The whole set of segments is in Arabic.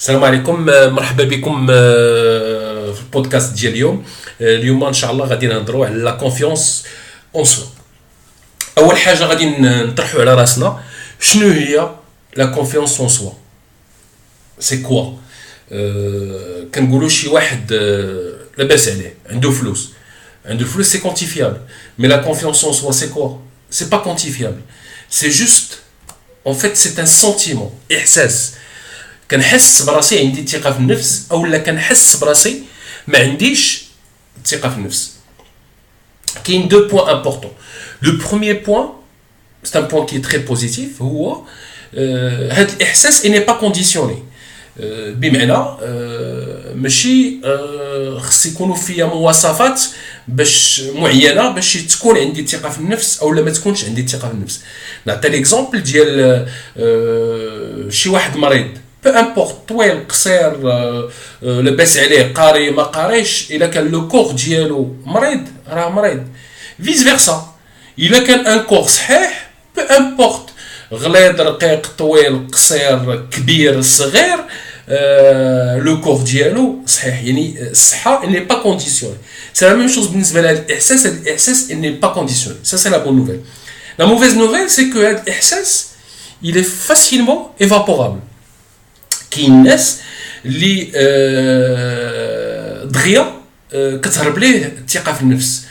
السلام عليكم. مرحبا بكم في البودكاست ديال اليوم ان شاء الله غادي نهضروا على لا كونفيونس اون سوا. اول حاجه غادي نطرحوا على راسنا شنو هي لا كونفيونس اون سوا. سي كوا كنقولوا شي واحد لاباس عليه عنده الفلوس سي كونتيفيابل، مي لا كونفيونس اون سوا سي كوا؟ سي با كونتيفيابل، سي جوست en fait c'est un sentiment، احساس. كنحس براسي عندي الثقه في النفس اولا كنحس براسي ما عنديش الثقه في النفس. كاين دو بوين امبورطون. لو بروميير بوين سي ان بوين كي تري بوزيتيف، هو هذا الاحساس اني با كونديسيوني، بمعنى ماشي خص يكونوا فيا مواصفات باش معينه باش تكون عندي الثقه في النفس اولا ما تكونش عندي الثقه في النفس. نعطي ليكزامبل ديال شي واحد مريض، peu importe طويل قصير لاباس عليه قاري ما قاريش، الا كان لو كور ديالو مريض راه مريض. فيس فيرسا الا كان ان كور صحيح، peu importe غليظ رقيق طويل قصير كبير صغير، لو كور ديالو صحيح. يعني الصحه ني با كونديسيوني. سي لا ميم شوز بالنسبه لهذا الاحساس. هذا الاحساس ني با كونديسيوني. سا سي لا بون نوفيل. لا موفيز نوفيل سي كو هذا الاحساس il est facilement évaporable. كاين الناس اللي دغيا كتهرب ليه الثقه في النفس،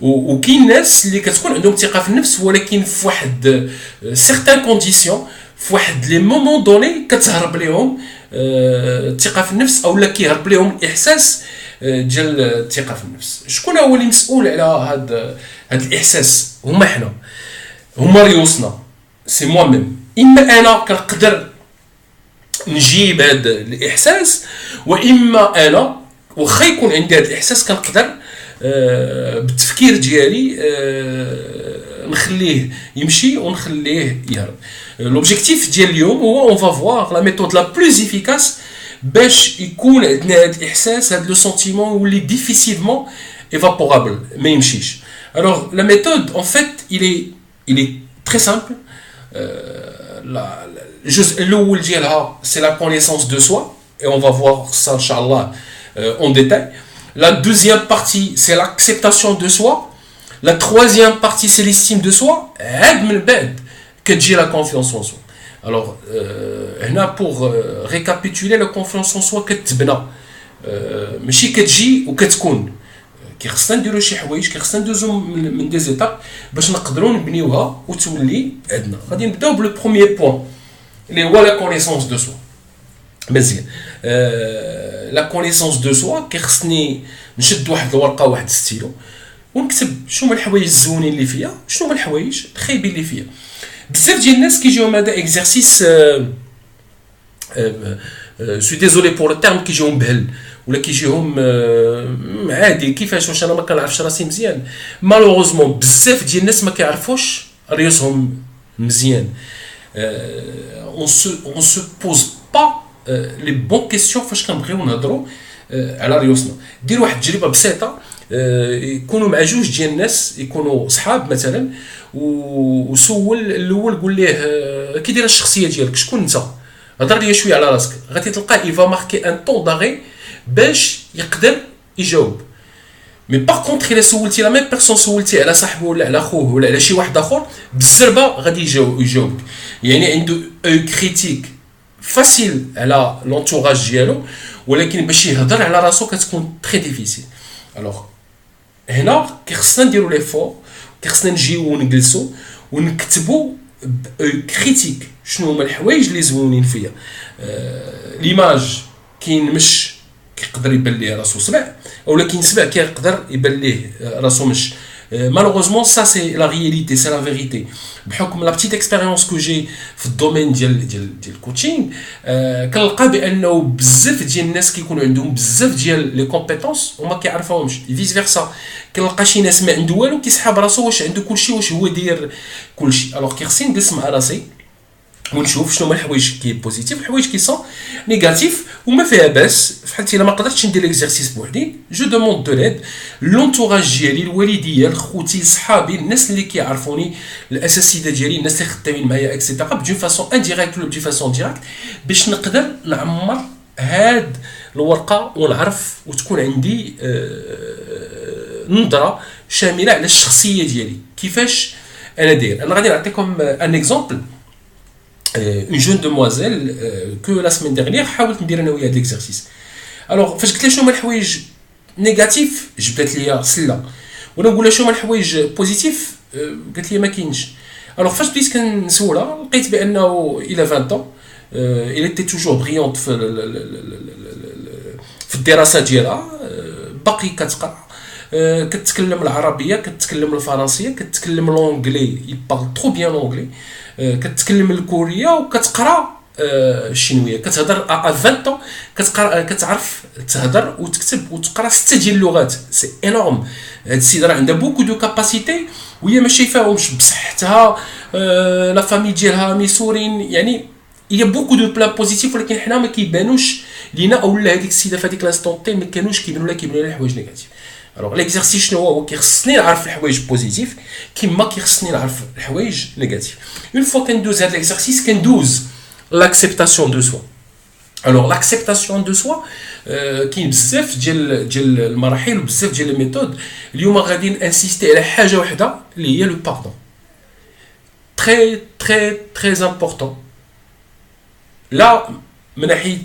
وكاين الناس اللي كتكون عندهم الثقه في النفس ولكن في واحد سيغتان كونديسيون، في واحد لي مومون دوني كتهرب ليهم الثقه في النفس اولا كيهرب ليهم الاحساس ديال الثقه في النفس. شكون هو اللي مسؤول على هذا الاحساس؟ هما حنا، هما ريوسنا، سي موا ميم. اما انا كنقدر نجيب هذا الاحساس، واما انا واخا يكون عندي هذا الاحساس كنقدر بالتفكير ديالي نخليه يمشي ونخليه يهرب. لوبجيكتيف ديال اليوم هو اون فا فوار لا ميثود لا بلوز افيكاس باش يكون عندنا هذا الاحساس، هذا لو سونتيمون يولي ديفيسيلمون ايفابورابل، ما يمشيش. الوغ لا ميثود اون فيت il est très simple. الجزء الاول ديالها سي لا كونيسونس دو سوا et on va voir ça inchallah en détail. La deuxième partie c'est l'acceptation de soi. La troisième partie c'est l'estime de soi. عاد من بعد كتجي la confiance en soi. Alors هنا pour récapituler la confiance en soi كتبنى ماشي كتجي وكتكون. خصنا نديرو شي حوايج، خصنا ندوزو من دي زيتاب باش نقدروا نبنيوها وتولي عندنا. غادي نبداو بلو بروميير بوين اللي هو لا كونيسونس دو سوا. مزيان، لا كونيسونس دو سوا كيخصني نشد واحد الورقه واحد ستيلو ونكتب شنو هما الحوايج الزوينين اللي فيا، شنو هما الحوايج الخايبين اللي فيا. بزاف ديال الناس كيجيهم هذا اكزرسيس سوي ديزولي بور التيرم كيجيهم بهل ولا كيجيهم عادي كيفاش، واش انا ما كنعرفش راسي مزيان. مالوغوزمون بزاف ديال الناس ما كيعرفوش ريوسهم مزيان. on se pose pas les bonnes questions فاش كنبغيو نهضروا على ريوسنا. دير واحد التجربه بسيطه، يكونوا مع جوج ديال الناس يكونوا صحاب مثلا، وسول الاول قول ليه كي دايره الشخصيه ديالك، شكون انت، هضر لي شويه على راسك. غادي تلقاه يفا ماركي ان طون داغي باش يقدر يجاوب. مي باغ كونطخ الا سولتي لا ميم بيرسون، سولتي على صاحبه ولا على خوه ولا على شي واحد اخر، بالزربه غادي يجاوبك. يعني عنده او كريتيك فاسيل على لونتوراج ديالو، ولكن باش يهضر على راسو كتكون تري ديفيسيل. الوغ هنا كيخصنا نديرو لي فور، كيخصنا نجيو ونجلسو ونكتبو كريتيك شنو هما الحوايج اللي زوينين فيا. ليماج كاين مش كيقدر يبان ليه راسو سبع، اولا كاين سبع كيقدر يبان ليه راسو مش. مالوغوزمون سا سي لا رياليتي، سي لا فيريتي. بحكم لا بتيت اكسبيريونس كو جي في الدومين ديال الكوتشينغ، كنلقى بانه بزاف ديال الناس كيكونوا عندهم بزاف ديال لي كومبيتونس وما كيعرفوهمش. فيس فيرسا كنلقى شي ناس ما عنده والو كيسحاب راسو واش عنده كلشي، واش هو داير كلشي. الوغ كيخصني نجلس مع راسي ونشوف شنو هما الحوايج كي بوزيتيف، الحوايج كي سون نيجاتيف وما فيها باس. فحال الا ما قدرتش ندير ليكزارسيس بوحدي، جو دوموند دو ليد لونتوراج ديالي، الوالديه، خوتي، صحابي، الناس اللي كيعرفوني، الاساتذه ديالي، الناس اللي خدامين معايا اكسيتيرا، بدون فاسون انديريكت ولا بدون فاسون ديريكت، باش نقدر نعمر هاد الورقه ونعرف وتكون عندي نظره شامله على الشخصيه ديالي كيفاش انا داير. انا غادي نعطيكم ان اكزومبل. اون جون دوموازيل كو لا سيمين ديرنيير حاولت ندير انا وياها هاد ليكزارسيس. الوغ فاش قلت لها شنو هما الحوايج نيجاتيف جبدت ليا سله، وانا نقول لها شنو هما الحوايج بوزيتيف قالت لي ما كاينش. الوغ فاش بديت كنسولها لقيت بانه الى 20 ans il était toujours brillante في الدراسه ديالها، باقي كتقرا، كتكلم العربيه، كتكلم الفرنسيه، كتكلم لونجلي، يبارل ترو بيان لونجلي، كتكلم الكوريه وكتقرا الشينويه، كتهضر 20 ans كتقرا، كتعرف تهضر وتكتب وتقرا 6 ديال اللغات. سي انورم. هاد السيده راه عندها بوكو دو كاباسيتي وهي ما شايفاهمش بصحتها، لا فامي ديالها ميسورين، يعني il y a beaucoup de plans positifs ولكن حنا ما كيبانوش لينا، اولا هذيك السيده في هذيك لاستون تي ما كانوش كيبانوا لها، كيبانوا لها الحوايج نيجاتيف. الوغ ليكزارسيس شنو هو؟ كيخصني نعرف الحوايج بوزيتيف كيما كيخصني نعرف الحوايج نيجاتيف. اون فوا كندوز هاد ليكزارسيس كندوز لاكسبتاسيون دو سوا. الوغ لاكسبتاسيون دو سوا كاين بزاف ديال المراحل وبزاف ديال الميثود. اليوم غادي نانسيستي على حاجه واحده اللي هي لو باردون. تري تري تري امبورطون لا من ناحيه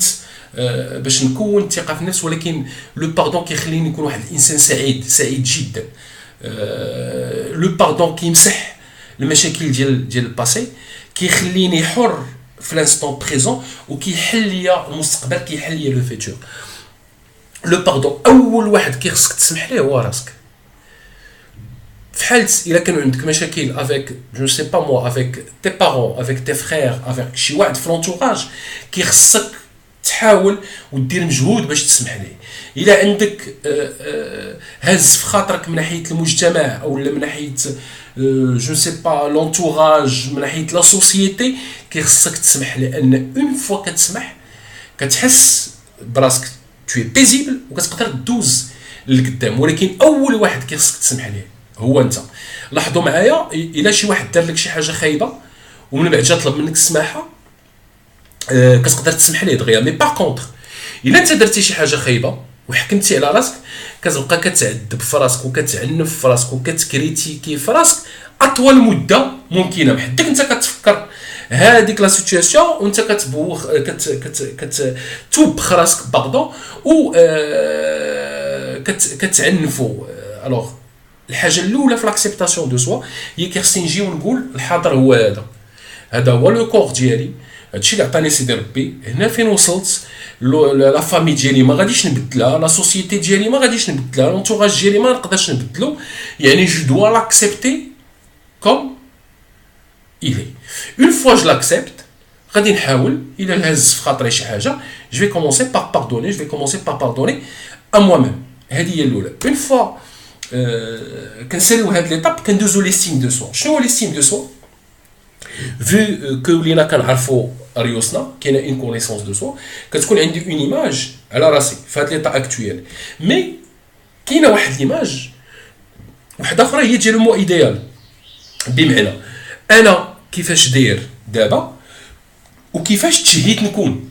باش نكون ثقه في النفس، ولكن لو باردون كيخليني نكون واحد الانسان سعيد جدا. لو باردون كيمسح المشاكل ديال الباسي، كيخليني حر في لانستون بريزون، وكيحل ليا المستقبل، كيحل ليا لو فيتور. لو باردون اول واحد كيخصك تسمح ليه هو راسك. في حالة الا كانوا عندك مشاكل افيك جو سي با موا افيك تي بارون، افيك تي فرير، افيك شي واحد في لونتوراج، كيخصك تحاول ودير مجهود باش تسمح ليه. الا عندك هز في خاطرك من ناحيه المجتمع او من ناحيه جو سي با لونتوراج، من ناحيه لا سوسيتي، كيخصك تسمح، لان اون فوا كتسمح كتحس براسك تو بيزيبل وكتقدر دوز للقدام. ولكن اول واحد كيخصك تسمح ليه هو انت. لاحظوا معايا، الا شي واحد دار لك شي حاجه خايبه ومن بعد جا طلب منك السماحه، كتقدر تسمح ليه دغيا. مي باغ كونطخ الا انت درتي شي حاجه خايبه وحكمتي على راسك، كتبقى كتعذب في راسك وكتعنف في راسك وكتكريتيكي في راسك اطول مده ممكنه، بحدك انت كتفكر هذيك لا سيتوياسيون وانت كتبوخ كتوبخ راسك باردون و كتعنفو. الوغ الحاجه الاولى في لاكسبتاسيون دو سوا هي كيخصني نجي ونقول الحاضر هو هذا هو لو كور ديالي، هادشي اللي عطاني سيدي ربي، هنا فين وصلت. لا فامي ديالي ما غاديش نبدلها، لا سوسيتي ديالي ما غاديش نبدلها، لونتوراج ديالي ما نقدرش نبدلو، يعني جو دوا لاكسبتي كوم إلي. اون فوا جو لاكسبت غادي نحاول الا هز في خاطري شي حاجه، جو في كومونسي باغ باردوني، جو في كومونسي باغ باردوني ا موا ميم. هذه هي الاولى. اون فوا كنساليو هاد ليطاب كندوزو ليستيم دو سوا. شنو هو ليستيم دو سوا؟ vu que ولينا كنعرفوا ريوسنا كاينه اون كونيسونس دو سوا، كتكون عندي اون ايماج على راسي في هاد ليطا اكطويل، مي كاينه واحد ليماج واحده اخرى هي ديال المو ايديال. بمعنى انا كيفاش داير دابا وكيفاش تشهيت نكون.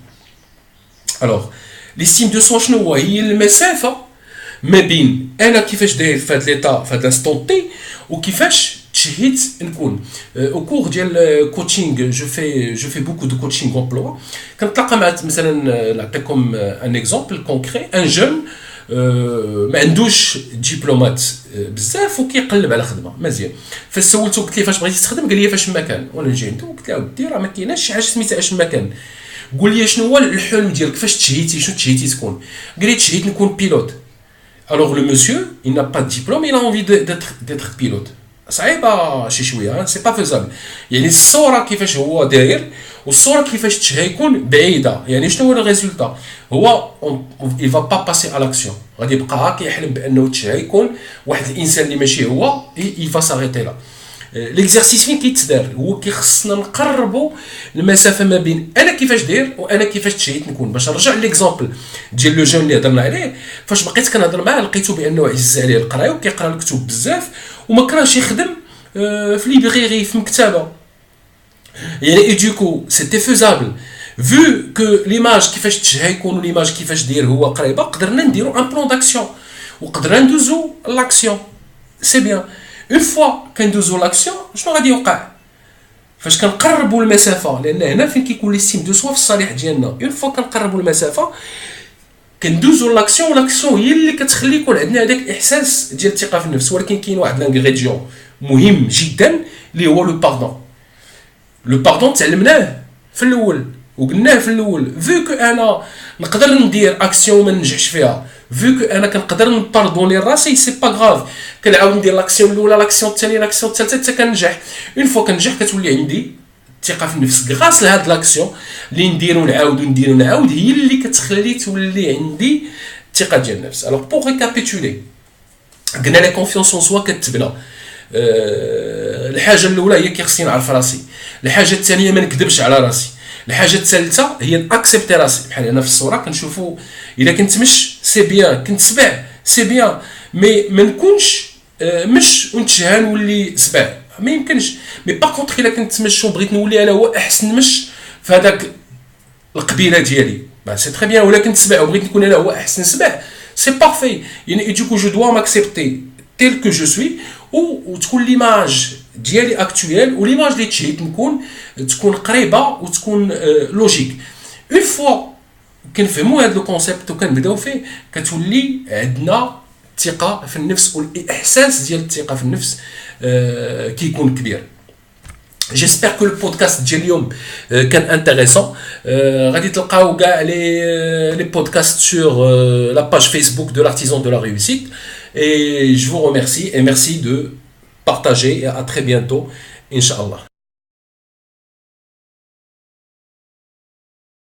الوغ ليستيم دو سوا شنو هو؟ هي المسافه ما بين انا كيفاش داير في هاد ليطا في هاد لانستون تي وكيفاش تشهيت نكون. او كور ديال كوتشينغ جو في بوكو دو كوتشينغ امبلوا، كنتلاقى مع مثلا نعطيكم ان اكزومبل كونكري، ان جون ما عندوش دبلومات بزاف وكيقلب على خدمه مزيان. فسولته قلت ليه فاش بغيتي تخدم؟ قال لي فاش ما كان. وانا جيت عنده قلت له ودي راه ما كايناش شي حاجه سميتها اش ما كان، قول لي شنو هو الحلم ديالك، فاش تشهيتي شنو تشهيتي تكون؟ قال لي تشهيت نكون بيلوت. Alors le monsieur, il n'a pas de diplôme, il a envie d'être pilote. صعيبه شي شويه، سي با فيزابل. يعني الصوره كيفاش هو داير والصوره كيفاش تشهي يكون بعيده. يعني شنو هو الريزولتا؟ هو il va pas passer à l'action، غادي يبقى كيحلم بانه تشهي يكون واحد الانسان اللي ماشي هو، il va s'arrêter là. ليكزارسيس فين كيتدار؟ هو كيخصنا نقربوا المسافه ما بين انا كيفاش داير وانا كيفاش تشهيت نكون. باش نرجع ليكزامبل ديال لو جون اللي هضرنا عليه، فاش بقيت كنهضر معاه لقيتو بانه عز عليه القرايه وكيقرا الكتب بزاف وما كرهش يخدم في ليبريري في مكتبه. يعني اي دوكو سيتي فيزابل vu que l'image كيفاش تشهى يكون l'image كيفاش داير هو قريبه قدرنا نديرو ان بلان داكسيون وقدرنا ندوزو لاكسيون سي بيان اون فوا كندوزو لاكسيون شنو غادي يوقع فاش كنقربوا المسافه لان هنا فين كيكون ليستيم دو سوا في الصالح ديالنا اون فوا كنقربوا المسافه كندوزو لاكسيون هي اللي كتخلي يكون عندنا هذاك الاحساس ديال الثقه في النفس ولكن كاين واحد لانغريديون مهم جدا اللي هو لو باردون تعلمناه في الاول وقلناه في الاول فيو كو انا نقدر ندير اكسيون ما ننجحش فيها فيو كو انا كنقدر نباردوني راسي سي با غاف كنعاود ندير لاكسيون الاولى لاكسيون الثانيه لاكسيون الثالثه حتى كننجح اون فوا كننجح كتولي عندي الثقه في النفس غراس لهاد لاكسيون اللي نديرو نعاود هي اللي كتخلي تولي عندي الثقه ديال النفس. الوغ بوغ ريكابيتولي قلنا لا كونفيونس اون سوا كتبنى الحاجه الاولى هي كيخصني نعرف راسي الحاجه الثانيه ما نكذبش على راسي الحاجه الثالثه هي ناكسبتي راسي بحال هنا في الصوره كنشوفوا الا كنت مش سي بيان كنت سبع سي بيان مي ما نكونش مش ونتشهى نولي سبع ما يمكنش مي باغ كونطخ الا كنت مش وبغيت نولي انا هو احسن مش في هذاك القبيله ديالي سي تري بيان ولا كنت سبع وبغيت نكون انا هو احسن سبع سي بارفي يعني دوكو جو دوا ماكسبتي تيل كو جو سوي وتكون ليماج ديالي اكطويل وليماج اللي تشهيت نكون تكون قريبه وتكون لوجيك اون فوا كنفهموا هذا الكونسيبت وكنبداو فيه كتولي عندنا الثقه في النفس والاحساس ديال الثقه في النفس كيكون كبير. جيسبر كو البودكاست ديال اليوم كان انتريسون غادي تلقاو كاع لي بودكاست سور لا باج فيسبوك دو l'artisan de la réussite et je vous remercie et merci de partager et à très bientôt Inch'Allah.